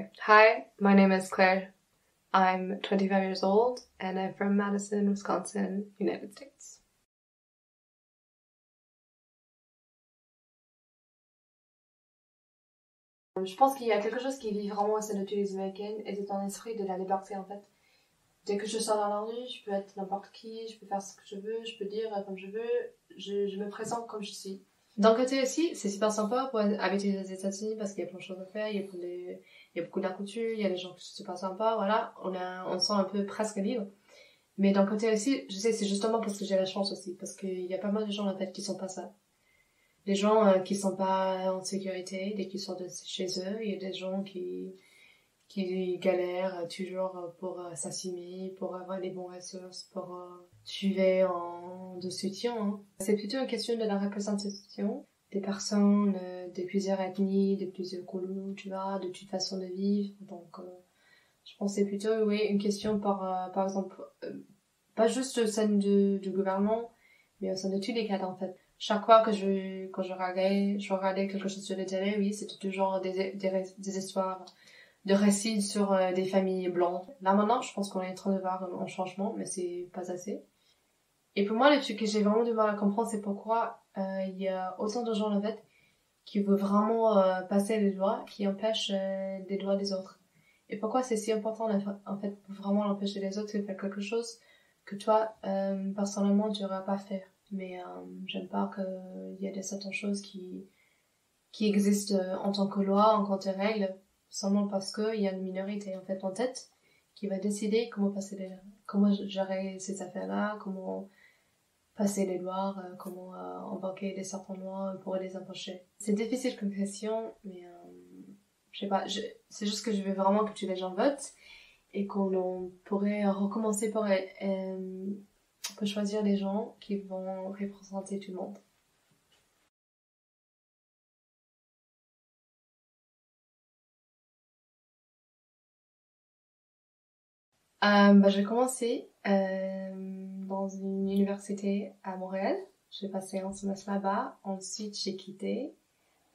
Okay. Hi, my name is Claire. I'm 25 years old and I'm from Madison, Wisconsin, United States. Je pense qu'il y a quelque chose qui vit vraiment au sein de tous les Américaines et c'est un esprit de la liberté en fait. Dès que je sors dans la rue, je peux être n'importe qui, je peux faire ce que je veux, je peux dire comme je veux, je me présente comme je suis. D'un côté aussi, c'est super sympa pour habiter aux États-Unis parce qu'il y a plein de choses à faire, il y a beaucoup d'inconnus, il y a des gens qui sont super sympas, voilà, on se sent un peu presque libre. Mais d'un côté aussi, je sais, c'est justement parce que j'ai la chance aussi, parce qu'il y a pas mal de gens en fait qui sont pas ça. Des gens qui sont pas en sécurité dès qu'ils sortent de chez eux, il y a des gens qui galèrent toujours pour s'assumer, pour avoir les bons ressources, pour suivre de soutien. Hein. C'est plutôt une question de la représentation des personnes de plusieurs ethnies, de plusieurs couleurs, tu vois, de toute façon de vivre. Donc, je pense que c'est plutôt, oui, une question par exemple, pas juste au sein du gouvernement, mais au sein de tous les cadres, en fait. Chaque fois quand je regardais quelque chose sur la télé, oui, c'était toujours des histoires de récits sur des familles blanches. Là maintenant, je pense qu'on est en train de voir un changement, mais c'est pas assez. Et pour moi, le truc que j'ai vraiment du mal à comprendre, c'est pourquoi il y a autant de gens en fait qui veulent vraiment passer les lois, qui empêchent les droits des autres. Et pourquoi c'est si important en fait pour vraiment l'empêcher les autres de faire quelque chose que toi personnellement tu n'auras pas fait. Mais j'aime pas qu'il y ait certaines choses qui existent en tant que loi, en tant que règle, seulement parce qu'il y a une minorité en fait en tête qui va décider comment gérer ces affaires-là, comment passer les lois, comment embarquer certaines lois pour les empêcher. C'est difficile comme question, mais je sais pas, c'est juste que je veux vraiment que tous les gens votent et qu'on pourrait recommencer pour choisir des gens qui vont représenter tout le monde. J'ai commencé dans une université à Montréal. J'ai passé un semestre là-bas. Ensuite, j'ai quitté.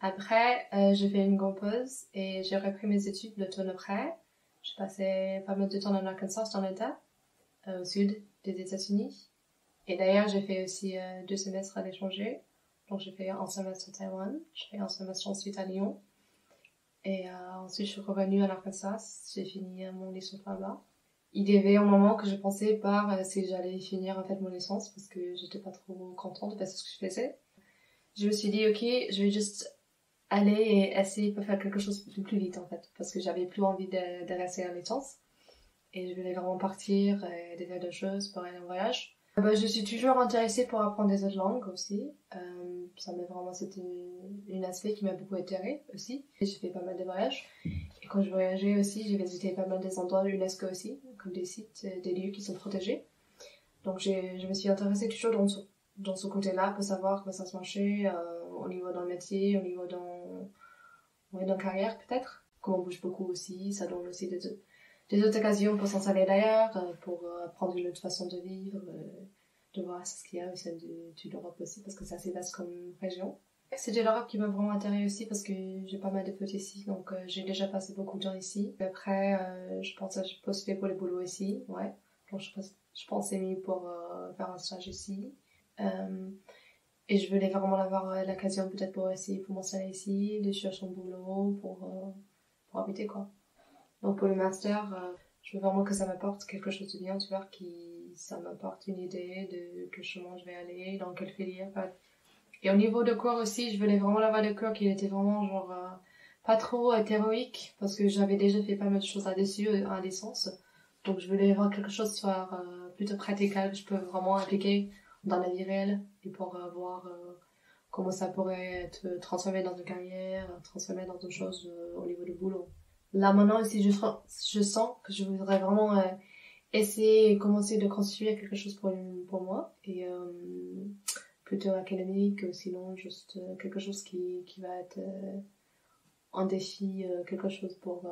Après, j'ai fait une grande pause et j'ai repris mes études le tour après. J'ai passé pas mal de temps en Arkansas, dans l'État, au sud des États-Unis. Et d'ailleurs, j'ai fait aussi 2 semestres à l'étranger. Donc, j'ai fait un semestre à Taïwan. J'ai fait un semestre ensuite à Lyon. Et ensuite, je suis revenue à Arkansas. J'ai fini mon licence là-bas. Il y avait un moment que je pensais si j'allais finir en fait mon licence parce que j'étais pas trop contente de ce que je faisais. Je me suis dit ok, je vais juste aller et essayer de faire quelque chose de plus vite en fait parce que j'avais plus envie de rester en licence et je voulais vraiment partir et de faire d'autres choses pour aller en voyage. Je suis toujours intéressée pour apprendre des autres langues aussi. C'était un aspect qui m'a beaucoup attirée aussi. J'ai fait pas mal de voyages. Et quand je voyageais aussi, j'ai visité pas mal des endroits de l'UNESCO aussi, comme des sites, des lieux qui sont protégés. Donc je me suis intéressée toujours dans ce côté-là pour savoir comment ça se marchait au niveau d'un métier, au niveau d'une carrière peut-être. Comme on bouge beaucoup aussi, ça donne aussi des autres occasions pour s'installer d'ailleurs, pour apprendre une autre façon de vivre, de voir ce qu'il y a au sein de l'Europe aussi, parce que c'est assez vaste comme région. C'est de l'Europe qui m'a vraiment attirée aussi parce que j'ai pas mal de potes ici, donc j'ai déjà passé beaucoup de temps ici. Après, je pense que je postulé pour le boulot ici, ouais. Donc je pense que c'est mieux pour faire un stage ici. Et je voulais vraiment avoir l'occasion peut-être pour essayer pour m'installer ici, de chercher un boulot pour habiter quoi. Donc pour le master, je veux vraiment que ça m'apporte quelque chose de bien, tu vois, ça m'apporte une idée de quel chemin je vais aller, dans quelle filière. Et au niveau de cours aussi, je voulais vraiment avoir des cours qui étaient vraiment genre pas trop théoriques parce que j'avais déjà fait pas mal de choses là-dessus en licence. Donc je voulais avoir quelque chose soit plutôt praticable, que je peux vraiment appliquer dans la vie réelle et pour voir comment ça pourrait être transformé dans une carrière, transformé dans d'autres choses au niveau du boulot. Là maintenant aussi, je sens que je voudrais vraiment essayer et commencer de construire quelque chose pour moi et plutôt académique ou sinon juste quelque chose qui va être un défi, quelque chose pour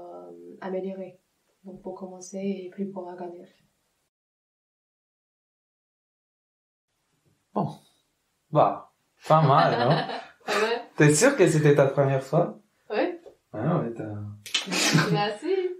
améliorer. Donc pour commencer et plus pour gagner. Bon, bah, pas mal, non? Ah ouais? T'es sûr que c'était ta première fois? Ouais. Ah ouais, Merci.